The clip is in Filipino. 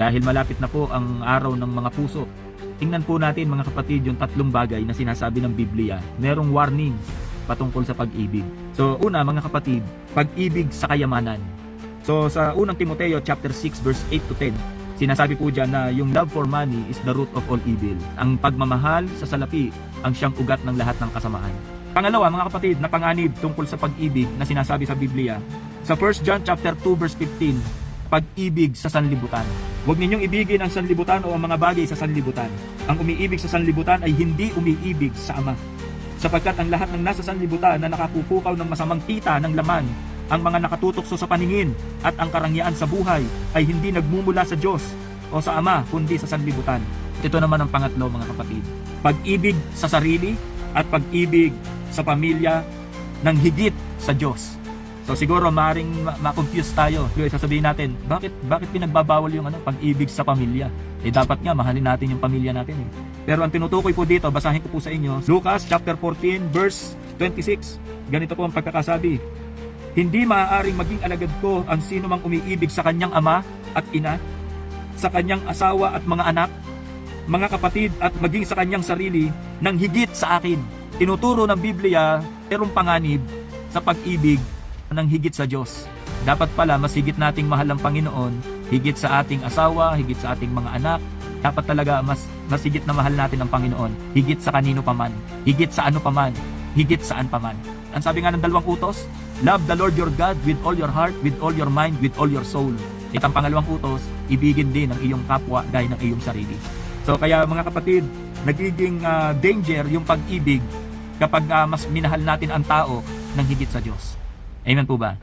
Dahil malapit na po ang araw ng mga puso, tingnan po natin mga kapatid yung tatlong bagay na sinasabi ng Biblia. Merong warning patungkol sa pag-ibig. So una mga kapatid, pag-ibig sa kayamanan. So sa unang Timoteo chapter 6 verse 8 to 10, sinasabi po dyan na yung love for money is the root of all evil. Ang pagmamahal sa salapi ang siyang ugat ng lahat ng kasamaan. Pangalawa mga kapatid, na panganib tungkol sa pag-ibig na sinasabi sa Biblia. Sa 1 John chapter 2 verse 15, pag-ibig sa sanlibutan. Huwag ninyong ibigin ang sanlibutan o ang mga bagay sa sanlibutan. Ang umiibig sa sanlibutan ay hindi umiibig sa Ama. Sapagkat ang lahat ng nasa sanlibutan na nakapupukaw ng masamang kita ng laman, ang mga nakatutokso sa paningin at ang karangyaan sa buhay ay hindi nagmumula sa Diyos o sa Ama kundi sa sanlibutan. Ito naman ang pangatlo mga kapatid. Pag-ibig sa sarili at pag-ibig sa pamilya ng higit sa Diyos. So siguro maaaring ma-confuse tayo. Sasabihin natin, bakit pinagbabawal yung pag-ibig sa pamilya? Dapat nga mahalin natin yung pamilya natin eh. Pero ang tinutukoy po dito, basahin ko po sa inyo, Lucas chapter 14 verse 26. Ganito po ang pagkakasabi. Hindi maaaring maging alagad ko ang sino mang umiibig sa kanyang ama at ina, sa kanyang asawa at mga anak, mga kapatid at maging sa kanyang sarili nang higit sa akin. Tinuturo ng Biblia, merong panganib sa pag-ibig ng higit sa Diyos. Dapat pala mas higit nating mahal ang Panginoon, higit sa ating asawa, higit sa ating mga anak. Dapat talaga mas higit na mahal natin ang Panginoon, higit sa kanino paman, higit sa ano paman, higit saan paman. Ang sabi nga ng dalawang utos, love the Lord your God with all your heart, with all your mind, with all your soul. At ang pangalawang utos, ibigin din ang iyong kapwa gaya ng iyong sarili. So kaya mga kapatid, nagiging danger yung pag-ibig kapag mas minahal natin ang tao ng higit sa Diyos. Amen po ba?